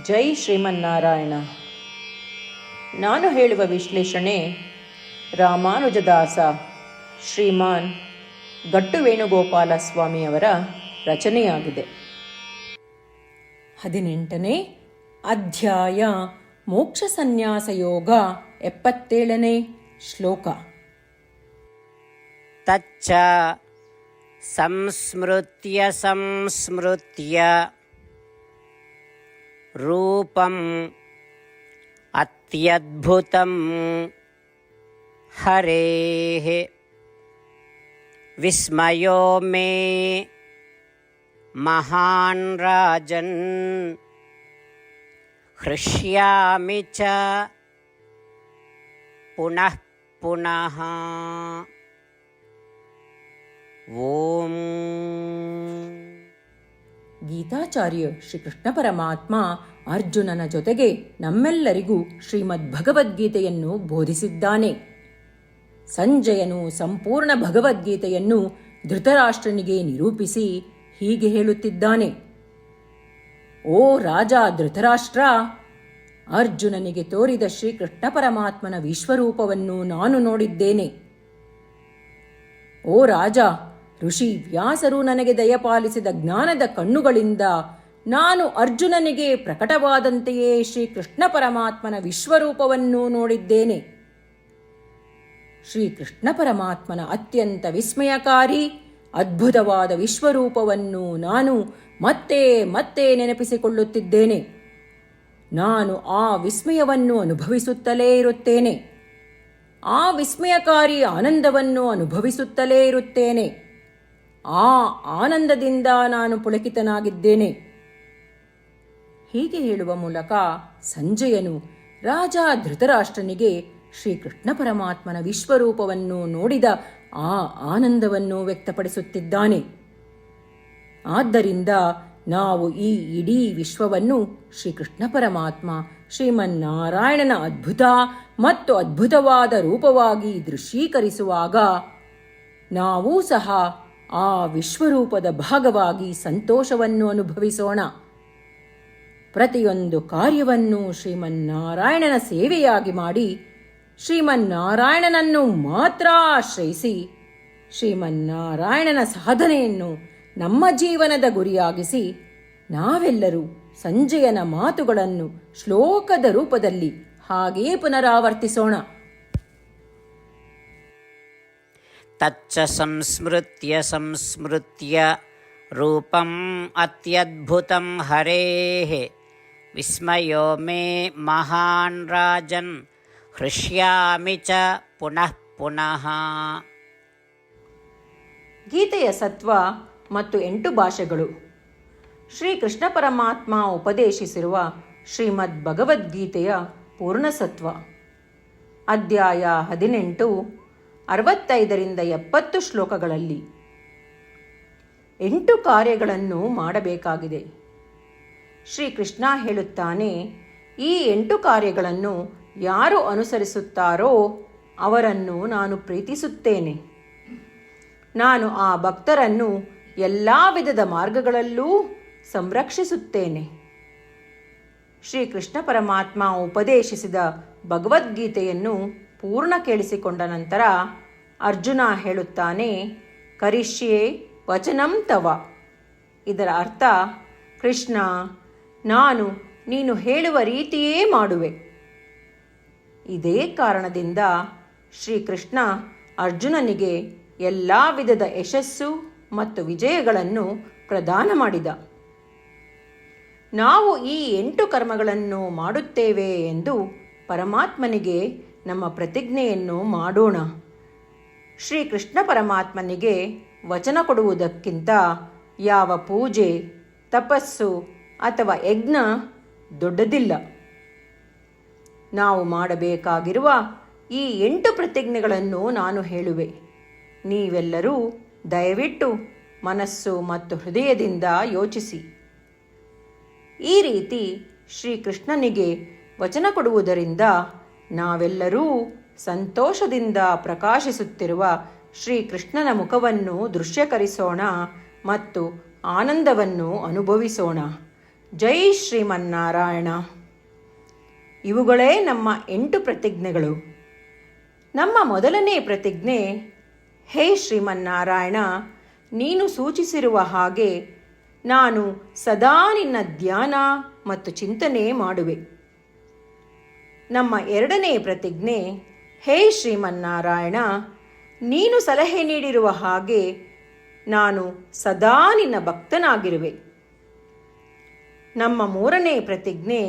ಜೈ ಶ್ರೀಮನ್ನಾರಾಯಣ. ನಾನು ಹೇಳುವ ವಿಶ್ಲೇಷಣೆ ರಾಮಾನುಜದಾಸ ಶ್ರೀಮಾನ್ ಗಟ್ಟು ವೇಣುಗೋಪಾಲ ಸ್ವಾಮಿಯವರ ರಚನೆಯಾಗಿದೆ. 18ನೇ ಅಧ್ಯಾಯ ಮೋಕ್ಷ ಸನ್ಯಾಸ ಯೋಗ. 77ನೇ ಶ್ಲೋಕ. ತಚ್ಚ ಸಂಸ್ಮೃತ್ಯ ರೂಪಂ ಅತ್ಯದ್ಭುತಂ ಹರೇಃ ವಿಸ್ಮಯೋ ಮೇ ಮಹಾನ್ ರಾಜನ್ ಹೃಷ್ಯಾಮಿ ಚ ಪುನಃ ಪುನಃ. ಓಂ. ಗೀತಾಚಾರ್ಯ ಶ್ರೀಕೃಷ್ಣ ಪರಮಾತ್ಮ ಅರ್ಜುನನ ಜೊತೆಗೆ ನಮ್ಮೆಲ್ಲರಿಗೂ ಶ್ರೀಮದ್ ಭಗವದ್ಗೀತೆಯನ್ನು ಬೋಧಿಸಿದ್ದಾನೆ. ಸಂಜಯನು ಸಂಪೂರ್ಣ ಭಗವದ್ಗೀತೆಯನ್ನು ಧೃತರಾಷ್ಟ್ರನಿಗೆ ನಿರೂಪಿಸಿ ಹೀಗೆ ಹೇಳುತ್ತಿದ್ದಾನೆ. ಓ ರಾಜ ಧೃತರಾಷ್ಟ್ರ, ಅರ್ಜುನನಿಗೆ ತೋರಿದ ಶ್ರೀಕೃಷ್ಣ ಪರಮಾತ್ಮನ ವಿಶ್ವರೂಪವನ್ನು ನಾನು ನೋಡಿದ್ದೇನೆ. ಓ ರಾಜ, ಋಷಿ ವ್ಯಾಸರು ನನಗೆ ದಯಪಾಲಿಸಿದ ಜ್ಞಾನದ ಕಣ್ಣುಗಳಿಂದ ನಾನು ಅರ್ಜುನನಿಗೆ ಪ್ರಕಟವಾದಂತೆಯೇ ಶ್ರೀಕೃಷ್ಣ ಪರಮಾತ್ಮನ ವಿಶ್ವರೂಪವನ್ನು ನೋಡಿದ್ದೇನೆ. ಶ್ರೀಕೃಷ್ಣ ಪರಮಾತ್ಮನ ಅತ್ಯಂತ ವಿಸ್ಮಯಕಾರಿ ಅದ್ಭುತವಾದ ವಿಶ್ವರೂಪವನ್ನು ನಾನು ಮತ್ತೆ ಮತ್ತೆ ನೆನಪಿಸಿಕೊಳ್ಳುತ್ತಿದ್ದೇನೆ. ನಾನು ಆ ವಿಸ್ಮಯವನ್ನು ಅನುಭವಿಸುತ್ತಲೇ ಇರುತ್ತೇನೆ. ಆ ವಿಸ್ಮಯಕಾರಿ ಆನಂದವನ್ನು ಅನುಭವಿಸುತ್ತಲೇ ಇರುತ್ತೇನೆ. ಆ ಆನಂದದಿಂದ ನಾನು ಪುಳಕಿತನಾಗಿದ್ದೇನೆ. ಹೀಗೆ ಹೇಳುವ ಮೂಲಕ ಸಂಜಯನು ರಾಜ ಧೃತರಾಷ್ಟ್ರನಿಗೆ ಶ್ರೀಕೃಷ್ಣ ಪರಮಾತ್ಮನ ವಿಶ್ವರೂಪವನ್ನು ನೋಡಿದ ಆ ಆನಂದವನ್ನು ವ್ಯಕ್ತಪಡಿಸುತ್ತಿದ್ದಾನೆ. ಆದ್ದರಿಂದ ನಾವು ಈ ಇಡೀ ವಿಶ್ವವನ್ನು ಶ್ರೀಕೃಷ್ಣ ಪರಮಾತ್ಮ ಶ್ರೀಮನ್ನಾರಾಯಣನ ಅದ್ಭುತ ಮತ್ತು ಅದ್ಭುತವಾದ ರೂಪವಾಗಿ ದೃಶ್ಯೀಕರಿಸುವಾಗ ನಾವೂ ಸಹ ಆ ವಿಶ್ವರೂಪದ ಭಾಗವಾಗಿ ಸಂತೋಷವನ್ನು ಅನುಭವಿಸೋಣ. ಪ್ರತಿಯೊಂದು ಕಾರ್ಯವನ್ನು ಶ್ರೀಮನ್ನಾರಾಯಣನ ಸೇವೆಯಾಗಿ ಮಾಡಿ, ಶ್ರೀಮನ್ನಾರಾಯಣನನ್ನು ಮಾತ್ರ ಆಶ್ರಯಿಸಿ, ಶ್ರೀಮನ್ನಾರಾಯಣನ ಸಾಧನೆಯನ್ನು ನಮ್ಮ ಜೀವನದ ಗುರಿಯಾಗಿಸಿ ನಾವೆಲ್ಲರೂ ಸಂಜಯನ ಮಾತುಗಳನ್ನು ಶ್ಲೋಕದ ರೂಪದಲ್ಲಿ ಹಾಗೇ ಪುನರಾವರ್ತಿಸೋಣ. ತಚ್ಚ ಸಂಸ್ಮೃತ್ಯ ರೂಪಂ ಅತ್ಯದ್ಭುತಂ ಹರೇಃ ವಿಸ್ಮಯೋ ಮೇ ಮಹಾನ್ ರಾಜನ್ ಹೃಷ್ಯಾಮಿ ಚ ಪುನಃ ಪುನಃ. ಗೀತೆಯ ಸತ್ವ ಮತ್ತು 8 ಭಾಷೆಗಳು. ಶ್ರೀಕೃಷ್ಣ ಪರಮಾತ್ಮ ಉಪದೇಶಿಸಿರುವ ಶ್ರೀಮದ್ ಭಗವದ್ಗೀತೆಯ ಪೂರ್ಣಸತ್ವ. ಅಧ್ಯಾಯ 18 65ರಿಂದ 70 ಶ್ಲೋಕಗಳಲ್ಲಿ 8 ಕಾರ್ಯಗಳನ್ನು ಮಾಡಬೇಕಾಗಿದೆ. ಶ್ರೀಕೃಷ್ಣ ಹೇಳುತ್ತಾನೆ, ಈ 8 ಕಾರ್ಯಗಳನ್ನು ಯಾರು ಅನುಸರಿಸುತ್ತಾರೋ ಅವರನ್ನು ನಾನು ಪ್ರೀತಿಸುತ್ತೇನೆ. ನಾನು ಆ ಭಕ್ತರನ್ನು ಎಲ್ಲ ವಿಧದ ಮಾರ್ಗಗಳಲ್ಲೂ ಸಂರಕ್ಷಿಸುತ್ತೇನೆ. ಶ್ರೀಕೃಷ್ಣ ಪರಮಾತ್ಮ ಉಪದೇಶಿಸಿದ ಭಗವದ್ಗೀತೆಯನ್ನು ಪೂರ್ಣ ಕೇಳಿಸಿಕೊಂಡ ನಂತರ ಅರ್ಜುನ ಹೇಳುತ್ತಾನೆ, ಕರಿಷ್ಯೆ ವಚನಂ ತವ. ಇದರ ಅರ್ಥ, ಕೃಷ್ಣ, ನಾನು ನೀನು ಹೇಳುವ ರೀತಿಯೇ ಮಾಡುವೆ. ಇದೇ ಕಾರಣದಿಂದ ಶ್ರೀಕೃಷ್ಣ ಅರ್ಜುನನಿಗೆ ಎಲ್ಲ ವಿಧದ ಯಶಸ್ಸು ಮತ್ತು ವಿಜಯಗಳನ್ನು ಪ್ರದಾನ ಮಾಡಿದ. ನಾವು ಈ 8 ಕರ್ಮಗಳನ್ನು ಮಾಡುತ್ತೇವೆ ಎಂದು ಪರಮಾತ್ಮನಿಗೆ ನಮ್ಮ ಪ್ರತಿಜ್ಞೆಯನ್ನು ಮಾಡೋಣ. ಶ್ರೀಕೃಷ್ಣ ಪರಮಾತ್ಮನಿಗೆ ವಚನ ಕೊಡುವುದಕ್ಕಿಂತ ಯಾವ ಪೂಜೆ, ತಪಸ್ಸು ಅಥವಾ ಯಜ್ಞ ದೊಡ್ಡದಿಲ್ಲ. ನಾವು ಮಾಡಬೇಕಾಗಿರುವ ಈ 8 ಪ್ರತಿಜ್ಞೆಗಳನ್ನು ನಾನು ಹೇಳುವೆ. ನೀವೆಲ್ಲರೂ ದಯವಿಟ್ಟು ಮನಸ್ಸು ಮತ್ತು ಹೃದಯದಿಂದ ಯೋಚಿಸಿ. ಈ ರೀತಿ ಶ್ರೀಕೃಷ್ಣನಿಗೆ ವಚನ ಕೊಡುವುದರಿಂದ ನಾವೆಲ್ಲರೂ ಸಂತೋಷದಿಂದ ಪ್ರಕಾಶಿಸುತ್ತಿರುವ ಶ್ರೀಕೃಷ್ಣನ ಮುಖವನ್ನು ದೃಶ್ಯಕರಿಸೋಣ ಮತ್ತು ಆನಂದವನ್ನು ಅನುಭವಿಸೋಣ. ಜೈ ಶ್ರೀಮನ್ನಾರಾಯಣ. ಇವುಗಳೇ ನಮ್ಮ 8 ಪ್ರತಿಜ್ಞೆಗಳು. ನಮ್ಮ ಮೊದಲನೇ ಪ್ರತಿಜ್ಞೆ, ಹೇ ಶ್ರೀಮನ್ನಾರಾಯಣ, ನೀನು ಸೂಚಿಸಿರುವ ಹಾಗೆ ನಾನು ಸದಾ ನಿನ್ನ ಧ್ಯಾನ ಮತ್ತು ಚಿಂತನೆ ಮಾಡುವೆ. ನಮ್ಮ ಎರಡನೇ ಪ್ರತಿಜ್ಞೆ, ಹೇ ಶ್ರೀಮನ್ನಾರಾಯಣ, ನೀನು ಸಲಹೆ ನೀಡಿರುವ ಹಾಗೆ ನಾನು ಸದಾ ನಿನ್ನ ಭಕ್ತನಾಗಿರುವೆ. ನಮ್ಮ ಮೂರನೇ ಪ್ರತಿಜ್ಞೆ,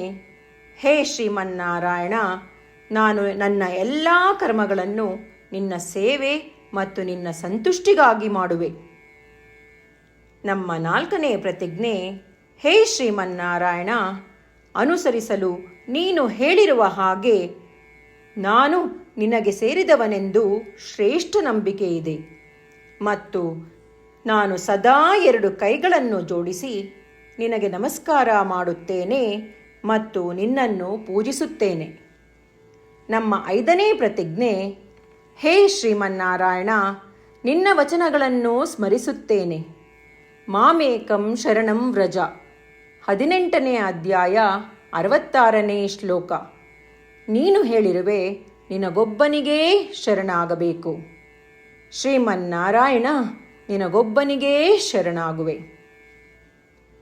ಹೇ ಶ್ರೀಮನ್ನಾರಾಯಣ, ನಾನು ನನ್ನ ಎಲ್ಲ ಕರ್ಮಗಳನ್ನು ನಿನ್ನ ಸೇವೆ ಮತ್ತು ನಿನ್ನ ಸಂತುಷ್ಟಿಗಾಗಿ ಮಾಡುವೆ. ನಮ್ಮ ನಾಲ್ಕನೇ ಪ್ರತಿಜ್ಞೆ, ಹೇ ಶ್ರೀಮನ್ನಾರಾಯಣ, ಅನುಸರಿಸಲು ನೀನು ಹೇಳಿರುವ ಹಾಗೆ ನಾನು ನಿನಗೆ ಸೇರಿದವನೆಂದು ಶ್ರೇಷ್ಠ ನಂಬಿಕೆ ಇದೆ ಮತ್ತು ನಾನು ಸದಾ 2 ಕೈಗಳನ್ನು ಜೋಡಿಸಿ ನಿನಗೆ ನಮಸ್ಕಾರ ಮಾಡುತ್ತೇನೆ ಮತ್ತು ನಿನ್ನನ್ನು ಪೂಜಿಸುತ್ತೇನೆ. ನಮ್ಮ 5ನೇ ಪ್ರತಿಜ್ಞೆ, ಹೇ ಶ್ರೀಮನ್ನಾರಾಯಣ, ನಿನ್ನ ವಚನಗಳನ್ನು ಸ್ಮರಿಸುತ್ತೇನೆ. ಮಾಮೇಕಂ ಶರಣಂ ವ್ರಜ, 18ನೇ ಅಧ್ಯಾಯ 66ನೇ ಶ್ಲೋಕ. ನೀನು ಹೇಳಿರುವೆ, ನಿನಗೊಬ್ಬನಿಗೇ ಶರಣಾಗಬೇಕು. ಶ್ರೀಮನ್ನಾರಾಯಣ, ನಿನಗೊಬ್ಬನಿಗೇ ಶರಣಾಗುವೆ.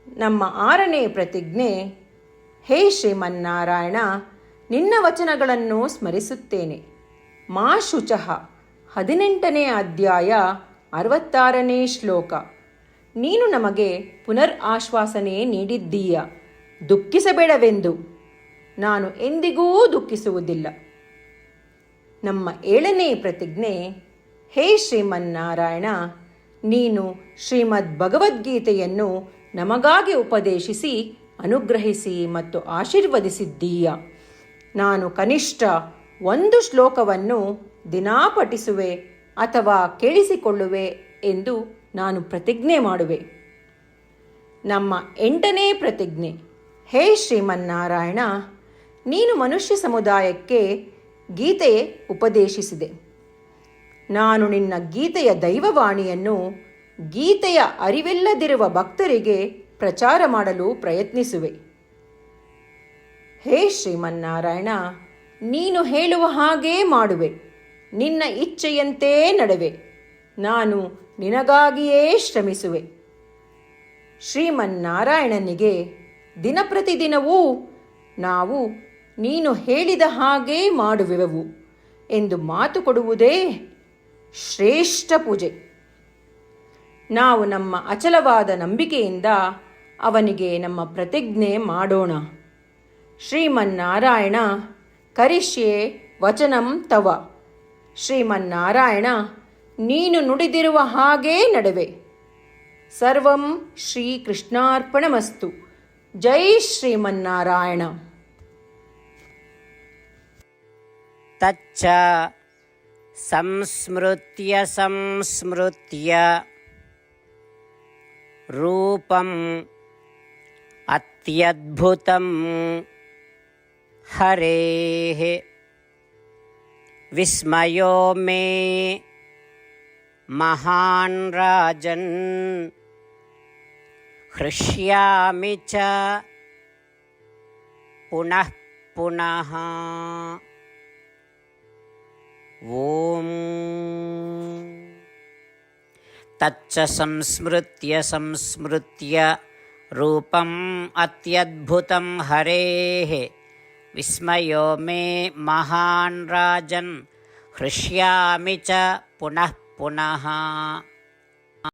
ನಮ್ಮ 6ನೇ ಪ್ರತಿಜ್ಞೆ, ಹೇ ಶ್ರೀಮನ್ನಾರಾಯಣ, ನಿನ್ನ ವಚನಗಳನ್ನು ಸ್ಮರಿಸುತ್ತೇನೆ. ಮಾ ಶುಚಃ, 18ನೇ ಅಧ್ಯಾಯ 66ನೇ ಶ್ಲೋಕ. ನೀನು ನಮಗೆ ಪುನರ್ ಆಶ್ವಾಸನೆ ನೀಡಿದ್ದೀಯ, ದುಃಖಿಸಬೇಡವೆಂದು. ನಾನು ಎಂದಿಗೂ ದುಃಖಿಸುವುದಿಲ್ಲ. ನಮ್ಮ 7ನೇ ಪ್ರತಿಜ್ಞೆ, ಹೇ ಶ್ರೀಮನ್ನಾರಾಯಣ, ನೀನು ಶ್ರೀಮದ್ ಭಗವದ್ಗೀತೆಯನ್ನು ನಮಗಾಗಿ ಉಪದೇಶಿಸಿ ಅನುಗ್ರಹಿಸಿ ಮತ್ತು ಆಶೀರ್ವದಿಸಿದ್ದೀಯ. ನಾನು ಕನಿಷ್ಠ 1 ಶ್ಲೋಕವನ್ನು ದಿನಾ ಪಠಿಸುವೆ ಅಥವಾ ಕೇಳಿಸಿಕೊಳ್ಳುವೆ ಎಂದು ನಾನು ಪ್ರತಿಜ್ಞೆ ಮಾಡುವೆ. ನಮ್ಮ 8ನೇ ಪ್ರತಿಜ್ಞೆ, ಹೇ ಶ್ರೀಮನ್ನಾರಾಯಣ, ನೀನು ಮನುಷ್ಯ ಸಮುದಾಯಕ್ಕೆ ಗೀತೆ ಉಪದೇಶಿಸಿದೆ. ನಾನು ನಿನ್ನ ಗೀತೆಯ ದೈವವಾಣಿಯನ್ನು ಗೀತೆಯ ಅರಿವಿಲ್ಲದಿರುವ ಭಕ್ತರಿಗೆ ಪ್ರಚಾರ ಮಾಡಲು ಪ್ರಯತ್ನಿಸುವೆ. ಹೇ ಶ್ರೀಮನ್ನಾರಾಯಣ, ನೀನು ಹೇಳುವ ಹಾಗೇ ಮಾಡುವೆ. ನಿನ್ನ ಇಚ್ಛೆಯಂತೆ ನಡುವೆ. ನಾನು ನಿನಗಾಗಿಯೇ ಶ್ರಮಿಸುವೆ. ಶ್ರೀಮನ್ನಾರಾಯಣನಿಗೆ ದಿನಪ್ರತಿದಿನವೂ ನಾವು ನೀನು ಹೇಳಿದ ಹಾಗೇ ಮಾಡುವೆವು ಎಂದು ಮಾತು ಕೊಡುವುದೇ ಶ್ರೇಷ್ಠ ಪೂಜೆ. ನಾವು ನಮ್ಮ ಅಚಲವಾದ ನಂಬಿಕೆಯಿಂದ ಅವನಿಗೆ ನಮ್ಮ ಪ್ರತಿಜ್ಞೆ ಮಾಡೋಣ. ಶ್ರೀಮನ್ನಾರಾಯಣ, ಕರಿಷ್ಯೆ ವಚನಂ ತವ. ಶ್ರೀಮನ್ನಾರಾಯಣ, ನೀನು ನುಡಿದಿರುವ ಹಾಗೇ ನಡುವೆ. ಸರ್ವಂ ಶ್ರೀಕೃಷ್ಣಾರ್ಪಣಮಸ್ತು. ಜೈ ಶ್ರೀಮನ್ನಾರಾಯಣ. ತಚ್ಚ ಸಂಸ್ಮೃತ್ಯ ಸಂಸ್ಮೃತ್ಯ ರೂಪಂ ಅತ್ಯದ್ಭುತಂ ಹರೇಃ ವಿಸ್ಮಯೋ ಮೇ ಮಹಾನ್ ರಾಜನ್ ಹೃಷ್ಯಾಮಿ ಚ ಪುನಃ ಪುನಃ. ಓಂ ತಚ್ಚ ಸಂಸ್ಮೃತ್ಯ ಸಂಸ್ಮೃತ್ಯ ರೂಪಂ ಅತ್ಯದ್ಭುತಂ ಹರೇಃ ವಿಸ್ಮಯೋ ಮೇ ಮಹಾನ್ ರಾಜನ್ ಹೃಷ್ಯಾಮಿ ಚ ಪುನಃ ಪುನಃ.